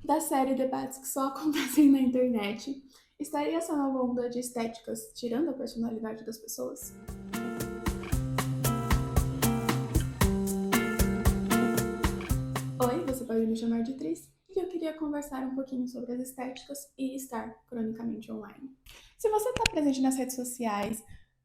da série Debates que só acontecem na internet. Estaria essa nova onda de estéticas tirando a personalidade das pessoas? Oi, você pode me chamar de Tris, e eu queria conversar um pouquinho sobre as estéticas e estar cronicamente online. Se você está presente nas redes sociais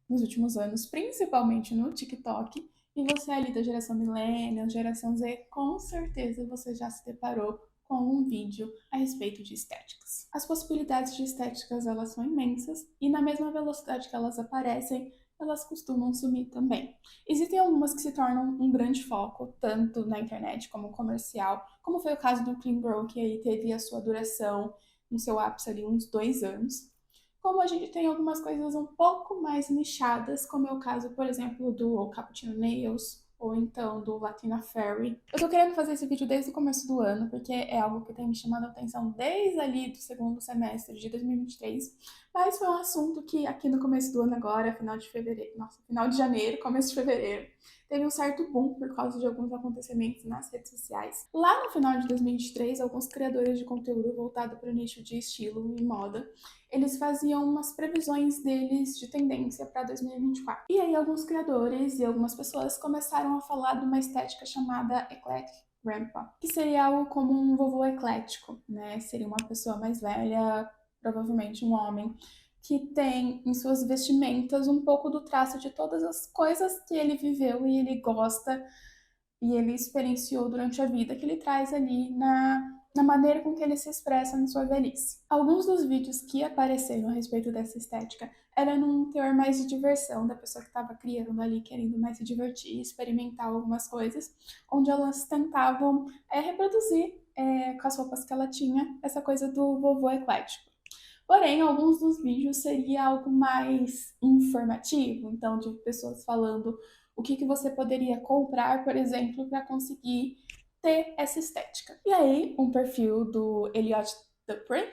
nos últimos anos, principalmente no TikTok, e você é ali da geração Millennial, geração Z, com certeza você já se deparou com um vídeo a respeito de estéticas. As possibilidades de estéticas elas são imensas e na mesma velocidade que elas aparecem, elas costumam sumir também. Existem algumas que se tornam um grande foco, tanto na internet como comercial, como foi o caso do Clean Girl, que aí teve a sua duração no seu ápice ali uns 2 anos. Como a gente tem algumas coisas um pouco mais nichadas, como é o caso, por exemplo, do Cappuccino Nails, ou então do Latina Fairy. Eu tô querendo fazer esse vídeo desde o começo do ano, porque é algo que tem me chamado a atenção desde ali do segundo semestre de 2023, mas foi um assunto que aqui no começo do ano agora, final de fevereiro, nossa, final de janeiro, começo de fevereiro, teve um certo boom por causa de alguns acontecimentos nas redes sociais. Lá no final de 2023, alguns criadores de conteúdo voltado para o nicho de estilo e moda, eles faziam umas previsões deles de tendência para 2024. E aí alguns criadores e algumas pessoas começaram a falar de uma estética chamada Eclectic Grandpa, que seria algo como um vovô eclético, né? Seria uma pessoa mais velha, provavelmente um homem, que tem em suas vestimentas um pouco do traço de todas as coisas que ele viveu e ele gosta e ele experienciou durante a vida, que ele traz ali na maneira com que ele se expressa na sua velhice. Alguns dos vídeos que apareceram a respeito dessa estética eram num teor mais de diversão, da pessoa que estava criando ali, querendo mais se divertir, experimentar algumas coisas, onde elas tentavam reproduzir com as roupas que ela tinha essa coisa do vovô eclético. Porém, alguns dos vídeos seria algo mais informativo, então de pessoas falando o que você poderia comprar, por exemplo, para conseguir ter essa estética. E aí, um perfil do Elliot Duprin,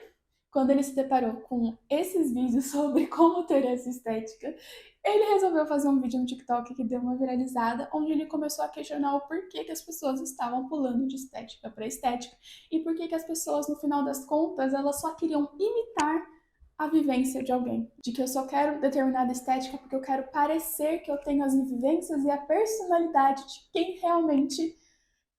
quando ele se deparou com esses vídeos sobre como ter essa estética, ele resolveu fazer um vídeo no TikTok que deu uma viralizada, onde ele começou a questionar o porquê que as pessoas estavam pulando de estética para estética e porquê que as pessoas, no final das contas, elas só queriam imitar a vivência de alguém. De que eu só quero determinada estética porque eu quero parecer que eu tenho as vivências e a personalidade de quem realmente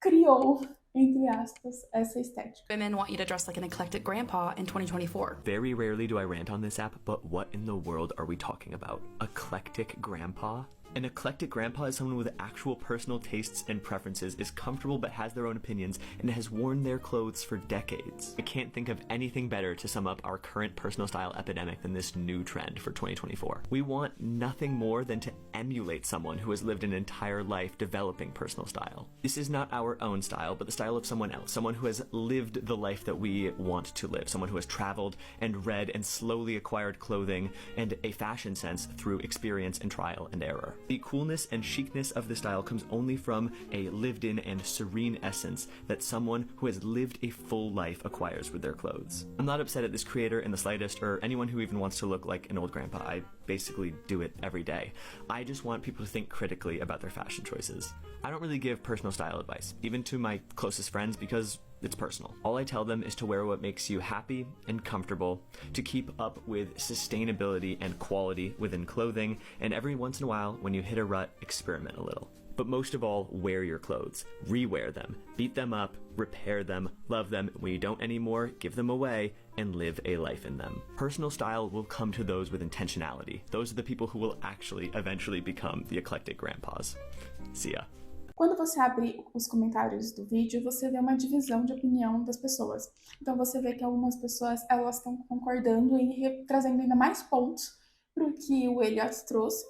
criou, entre aspas, essa estética. Women want you to dress like an eclectic grandpa in 2024. Very rarely do I rant on this app, but what in the world are we talking about? Eclectic grandpa? An eclectic grandpa is someone with actual personal tastes and preferences, is comfortable but has their own opinions, and has worn their clothes for decades. I can't think of anything better to sum up our current personal style epidemic than this new trend for 2024. We want nothing more than to emulate someone who has lived an entire life developing personal style. This is not our own style, but the style of someone else, someone who has lived the life that we want to live, someone who has traveled and read and slowly acquired clothing and a fashion sense through experience and trial and error. The coolness and chicness of the style comes only from a lived-in and serene essence that someone who has lived a full life acquires with their clothes. I'm not upset at this creator in the slightest, or anyone who even wants to look like an old grandpa. I basically do it every day. I just want people to think critically about their fashion choices. I don't really give personal style advice, even to my closest friends, because it's personal. All I tell them is to wear what makes you happy and comfortable, to keep up with sustainability and quality within clothing, and every once in a while, when you hit a rut, experiment a little. But most of all, wear your clothes. Rewear them. Beat them up, repair them, love them. When you don't anymore, give them away and live a life in them. Personal style will come to those with intentionality. Those are the people who will actually eventually become the eclectic grandpas. See ya. Quando você abre os comentários do vídeo, você vê uma divisão de opinião das pessoas. Então você vê que algumas pessoas elas estão concordando e trazendo ainda mais pontos para o que o Elliot trouxe.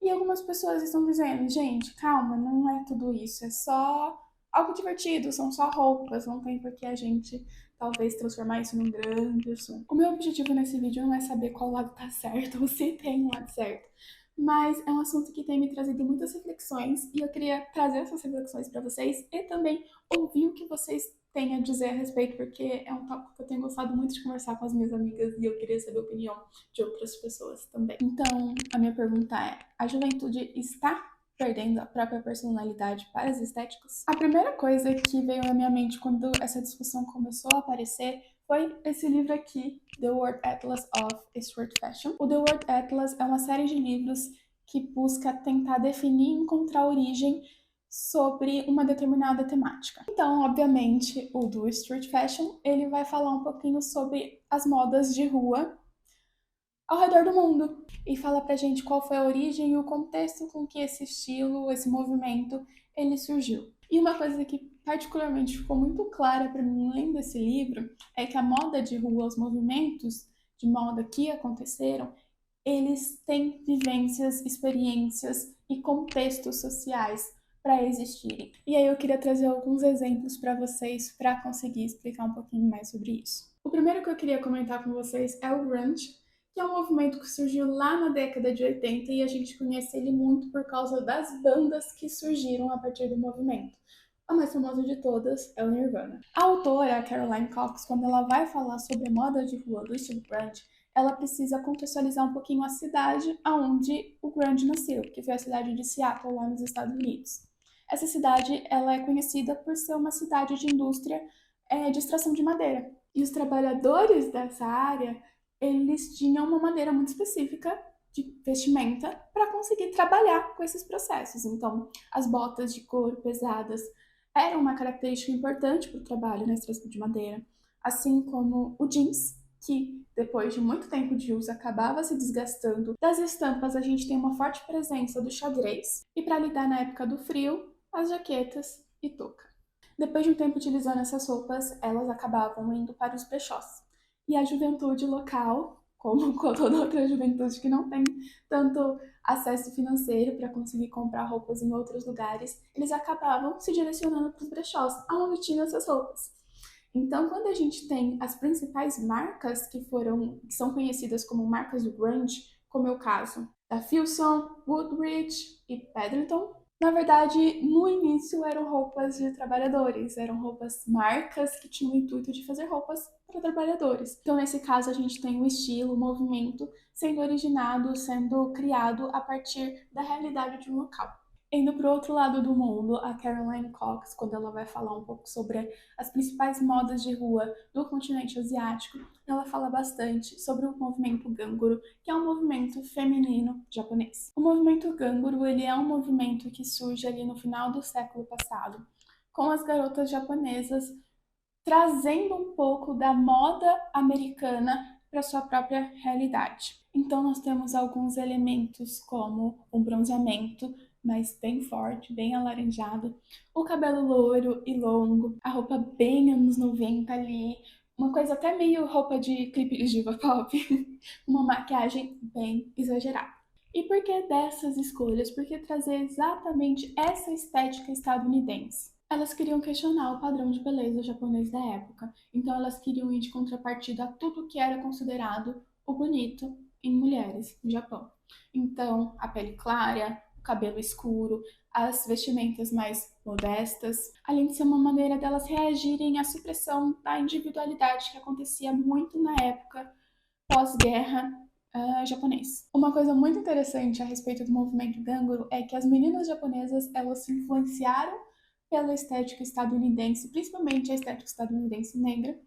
E algumas pessoas estão dizendo, gente, calma, não é tudo isso, é só algo divertido, são só roupas, não tem por que a gente talvez transformar isso num grande assunto. O meu objetivo nesse vídeo não é saber qual lado tá certo ou se tem um lado certo, mas é um assunto que tem me trazido muitas reflexões e eu queria trazer essas reflexões para vocês e também ouvir o que vocês têm a dizer a respeito, porque é um tópico que eu tenho gostado muito de conversar com as minhas amigas e eu queria saber a opinião de outras pessoas também. Então, a minha pergunta é: a juventude está perdendo a própria personalidade para as estéticas? A primeira coisa que veio na minha mente quando essa discussão começou a aparecer foi esse livro aqui, The World Atlas of Street Fashion. O The World Atlas é uma série de livros que busca tentar definir e encontrar origem sobre uma determinada temática. Então, obviamente, o do Street Fashion, ele vai falar um pouquinho sobre as modas de rua ao redor do mundo e fala pra gente qual foi a origem e o contexto com que esse estilo, esse movimento, ele surgiu. E uma coisa que particularmente ficou muito clara para mim lendo esse livro é que a moda de rua, os movimentos de moda que aconteceram, eles têm vivências, experiências e contextos sociais para existirem. E aí eu queria trazer alguns exemplos para vocês para conseguir explicar um pouquinho mais sobre isso. O primeiro que eu queria comentar com vocês é o grunge, que é um movimento que surgiu lá na década de 80 e a gente conhece ele muito por causa das bandas que surgiram a partir do movimento. A mais famosa de todas é o Nirvana. A autora, a Caroline Cox, quando ela vai falar sobre a moda de rua do estilo grunge, ela precisa contextualizar um pouquinho a cidade onde o grunge nasceu, que foi a cidade de Seattle, lá nos Estados Unidos. Essa cidade ela é conhecida por ser uma cidade de indústria de extração de madeira. E os trabalhadores dessa área, eles tinham uma maneira muito específica de vestimenta para conseguir trabalhar com esses processos. Então, as botas de couro pesadas eram uma característica importante para o trabalho na extração de madeira, assim como o jeans, que depois de muito tempo de uso acabava se desgastando. Das estampas, a gente tem uma forte presença do xadrez, e para lidar na época do frio, as jaquetas e touca. Depois de um tempo utilizando essas roupas, elas acabavam indo para os brechós. E a juventude local, como com toda outra juventude que não tem tanto acesso financeiro para conseguir comprar roupas em outros lugares, eles acabavam se direcionando para os brechós, onde tinham essas roupas. Então, quando a gente tem as principais marcas que são conhecidas como marcas do grunge, como é o caso da Filson, Woodbridge e Pedrington, na verdade, no início eram roupas de trabalhadores, eram marcas que tinham o intuito de fazer roupas para trabalhadores. Então, nesse caso, a gente tem o estilo, o movimento sendo originado, sendo criado a partir da realidade de um local. Indo para o outro lado do mundo, a Caroline Cox, quando ela vai falar um pouco sobre as principais modas de rua do continente asiático, ela fala bastante sobre o movimento Ganguro, que é um movimento feminino japonês. O movimento Ganguro, ele é um movimento que surge ali no final do século passado, com as garotas japonesas trazendo um pouco da moda americana para sua própria realidade. Então nós temos alguns elementos como o bronzeamento, mas bem forte, bem alaranjado, o cabelo loiro e longo, a roupa bem anos 90 ali, uma coisa até meio roupa de clipe de diva pop, uma maquiagem bem exagerada. E por que dessas escolhas? Por que trazer exatamente essa estética estadunidense? Elas queriam questionar o padrão de beleza japonês da época, então elas queriam ir de contrapartida a tudo que era considerado o bonito em mulheres no Japão. Então, a pele clara, o cabelo escuro, as vestimentas mais modestas, além de ser uma maneira delas reagirem à supressão da individualidade que acontecia muito na época pós-guerra japonês. Uma coisa muito interessante a respeito do movimento Ganguro é que as meninas japonesas, elas se influenciaram pela estética estadunidense, principalmente a estética estadunidense negra,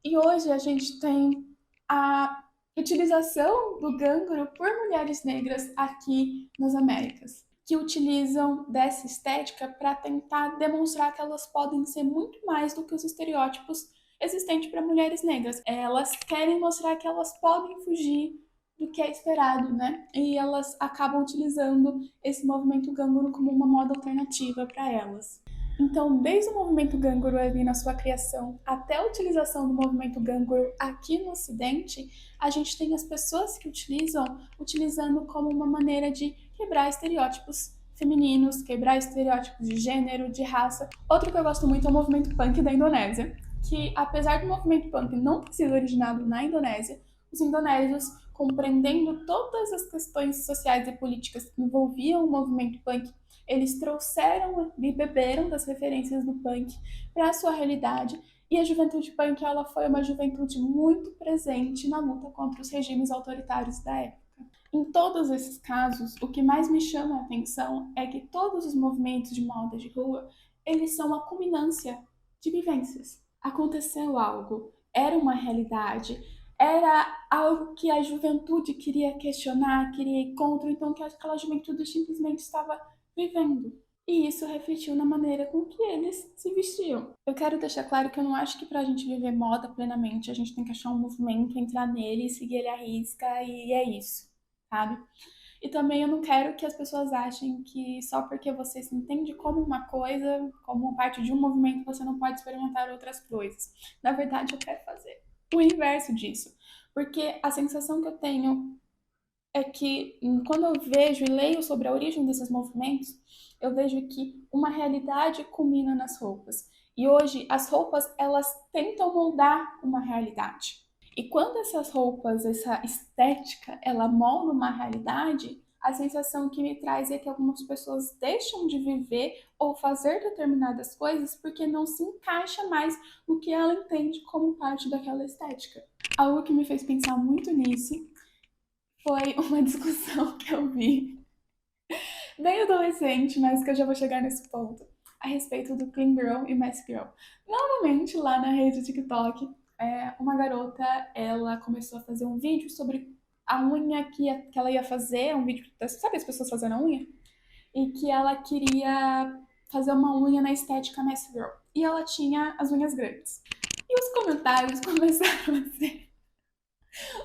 e hoje a gente tem a utilização do Ganguro por mulheres negras aqui nas Américas, que utilizam dessa estética para tentar demonstrar que elas podem ser muito mais do que os estereótipos existentes para mulheres negras. Elas querem mostrar que elas podem fugir do que é esperado, né? E elas acabam utilizando esse movimento Ganguro como uma moda alternativa para elas. Então, desde o movimento Ganguro ali na sua criação até a utilização do movimento Ganguro aqui no Ocidente, a gente tem as pessoas que utilizando como uma maneira de quebrar estereótipos femininos, quebrar estereótipos de gênero, de raça. Outro que eu gosto muito é o movimento punk da Indonésia, que apesar do movimento punk não ter sido originado na Indonésia, os indonésios, compreendendo todas as questões sociais e políticas que envolviam o movimento punk, eles trouxeram e beberam das referências do punk para a sua realidade, e a juventude punk ela foi uma juventude muito presente na luta contra os regimes autoritários da época. Em todos esses casos, o que mais me chama a atenção é que todos os movimentos de moda de rua, eles são a culminância de vivências. Aconteceu algo, era uma realidade, era algo que a juventude queria questionar, queria ir contra, então que aquela juventude simplesmente estava vivendo. E isso refletiu na maneira com que eles se vestiam. Eu quero deixar claro que eu não acho que pra gente viver moda plenamente, a gente tem que achar um movimento, entrar nele, seguir ele à risca e é isso, sabe? E também eu não quero que as pessoas achem que só porque você se entende como uma coisa, como parte de um movimento, você não pode experimentar outras coisas. Na verdade, eu quero fazer o inverso disso. Porque a sensação que eu tenho é que quando eu vejo e leio sobre a origem desses movimentos, eu vejo que uma realidade culmina nas roupas. E hoje as roupas, elas tentam moldar uma realidade. E quando essas roupas, essa estética, ela molda uma realidade, a sensação que me traz é que algumas pessoas deixam de viver ou fazer determinadas coisas porque não se encaixa mais no que ela entende como parte daquela estética. Algo que me fez pensar muito nisso foi uma discussão que eu vi, bem adolescente, mas que eu já vou chegar nesse ponto, a respeito do Clean Girl e Messy Girl. Novamente, lá na rede TikTok, uma garota, ela começou a fazer um vídeo sobre a unha que ela ia fazer, um vídeo, sabe as pessoas fazendo a unha? E que ela queria fazer uma unha na estética Messy Girl. E ela tinha as unhas grandes. E os comentários começaram a ser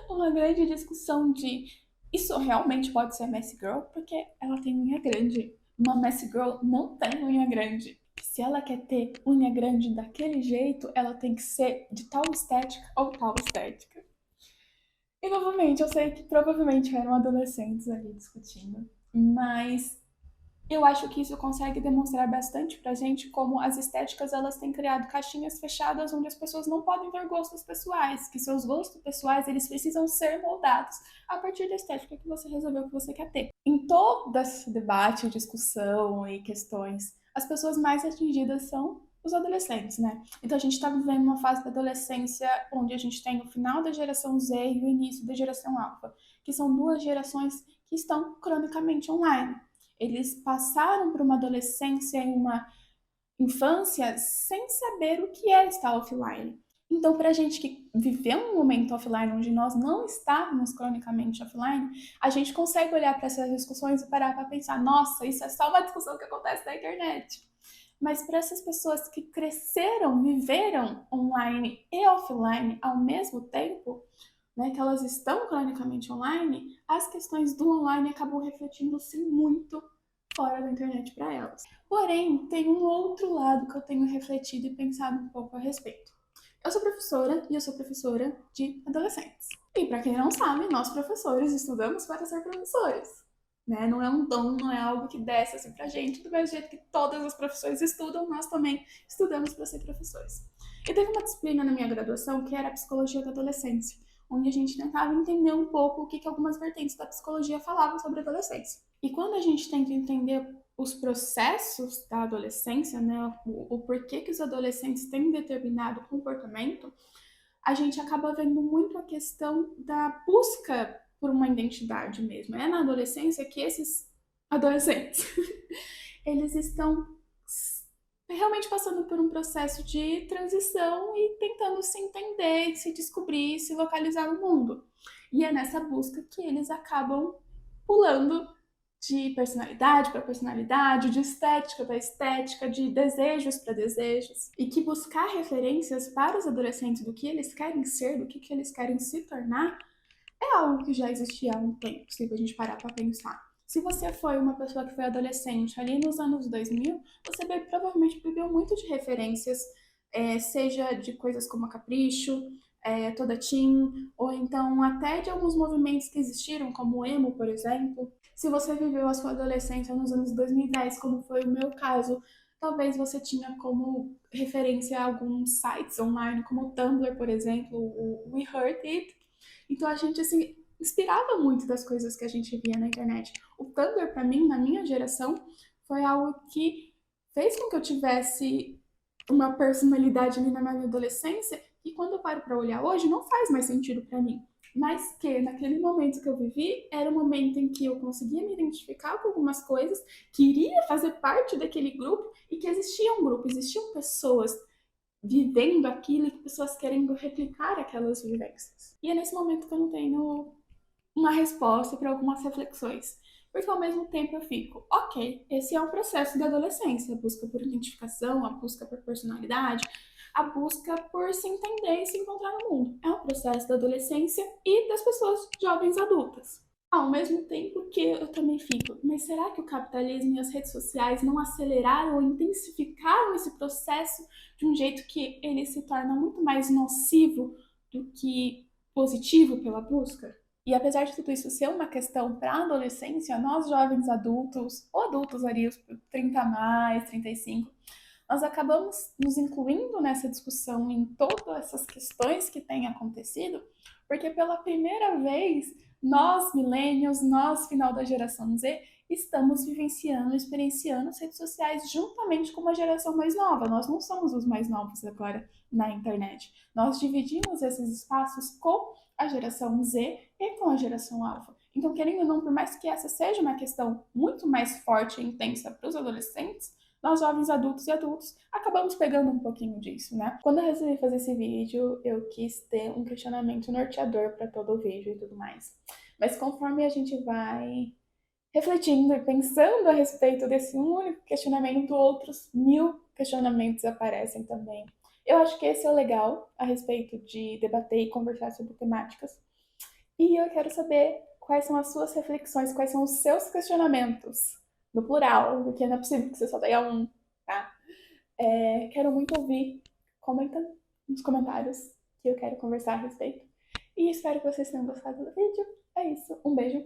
uma grande discussão de isso realmente pode ser Messy Girl porque ela tem unha grande. Uma Messy Girl não tem unha grande. Se ela quer ter unha grande daquele jeito, ela tem que ser de tal estética ou tal estética. E novamente, eu sei que provavelmente eram adolescentes ali discutindo, mas eu acho que isso consegue demonstrar bastante pra gente como as estéticas elas têm criado caixinhas fechadas onde as pessoas não podem ter gostos pessoais, que seus gostos pessoais eles precisam ser moldados a partir da estética que você resolveu que você quer ter. Em todo esse debate, discussão e questões, as pessoas mais atingidas são os adolescentes, né? Então a gente está vivendo uma fase da adolescência onde a gente tem o final da geração Z e o início da geração Alpha, que são duas gerações que estão cronicamente online. Eles passaram por uma adolescência e uma infância sem saber o que é estar offline. Então, para a gente que viveu um momento offline onde nós não estávamos cronicamente offline, a gente consegue olhar para essas discussões e parar para pensar: nossa, isso é só uma discussão que acontece na internet. Mas para essas pessoas que cresceram, viveram online e offline ao mesmo tempo, né, que elas estão cronicamente online, as questões do online acabam refletindo sim muito fora da internet para elas. Porém, tem um outro lado que eu tenho refletido e pensado um pouco a respeito. Eu sou professora e eu sou professora de adolescentes. E para quem não sabe, nós professores estudamos para ser professores. Né? Não é um dom, não é algo que desce assim pra gente. Do mesmo jeito que todas as profissões estudam, nós também estudamos para ser professores. E teve uma disciplina na minha graduação que era a psicologia da adolescência, onde a gente tentava entender um pouco o que algumas vertentes da psicologia falavam sobre a adolescência. E quando a gente tenta entender os processos da adolescência, né, o porquê que os adolescentes têm determinado comportamento, a gente acaba vendo muito a questão da busca por uma identidade mesmo. É na adolescência que esses adolescentes, eles estão realmente passando por um processo de transição e tentando se entender, se descobrir, se localizar no mundo. E é nessa busca que eles acabam pulando de personalidade para personalidade, de estética para estética, de desejos para desejos. E que buscar referências para os adolescentes do que eles querem ser, do que eles querem se tornar, é algo que já existia há um tempo, se a gente parar para pensar. Se você foi uma pessoa que foi adolescente ali nos anos 2000, você provavelmente bebeu muito de referências, seja de coisas como a Capricho, Toda Teen, ou então até de alguns movimentos que existiram, como o emo, por exemplo. Se você viveu a sua adolescência nos anos 2010, como foi o meu caso, talvez você tinha como referência alguns sites online, como o Tumblr, por exemplo, o We Heard It. Então a gente, assim, inspirava muito das coisas que a gente via na internet. O Tumblr, para mim, na minha geração, foi algo que fez com que eu tivesse uma personalidade ali na minha adolescência e quando eu paro para olhar hoje, não faz mais sentido para mim. mas que naquele momento que eu vivi era um momento em que eu conseguia me identificar com algumas coisas, queria fazer parte daquele grupo e que existia um grupo, existiam pessoas vivendo aquilo e pessoas querendo replicar aquelas vivências. E é nesse momento que eu não tenho uma resposta para algumas reflexões. Porque ao mesmo tempo eu fico, ok, esse é o processo da adolescência, a busca por identificação, a busca por personalidade, a busca por se entender e se encontrar no mundo. É um processo da adolescência e das pessoas jovens adultas. Ao mesmo tempo que eu também fico, mas será que o capitalismo e as redes sociais não aceleraram ou intensificaram esse processo de um jeito que ele se torna muito mais nocivo do que positivo pela busca? E apesar de tudo isso ser uma questão para a adolescência, nós jovens adultos, ou adultos ali, os 30 a mais, 35, nós acabamos nos incluindo nessa discussão em todas essas questões que têm acontecido, porque pela primeira vez, nós, millennials, nós, final da geração Z, estamos vivenciando, experienciando as redes sociais juntamente com uma geração mais nova. Nós não somos os mais novos agora na internet. Nós dividimos esses espaços com a geração Z e com a geração Alpha. Então, querendo ou não, por mais que essa seja uma questão muito mais forte e intensa para os adolescentes, nós jovens adultos e adultos acabamos pegando um pouquinho disso, né? Quando eu resolvi fazer esse vídeo, eu quis ter um questionamento norteador para todo o vídeo e tudo mais. Mas conforme a gente vai refletindo e pensando a respeito desse único questionamento, outros 1000 questionamentos aparecem também. Eu acho que esse é o legal a respeito de debater e conversar sobre temáticas. E eu quero saber quais são as suas reflexões, quais são os seus questionamentos, no plural, porque não é possível que você só tenha um, tá? Quero muito ouvir, comenta nos comentários que eu quero conversar a respeito. E espero que vocês tenham gostado do vídeo. É isso, um beijo.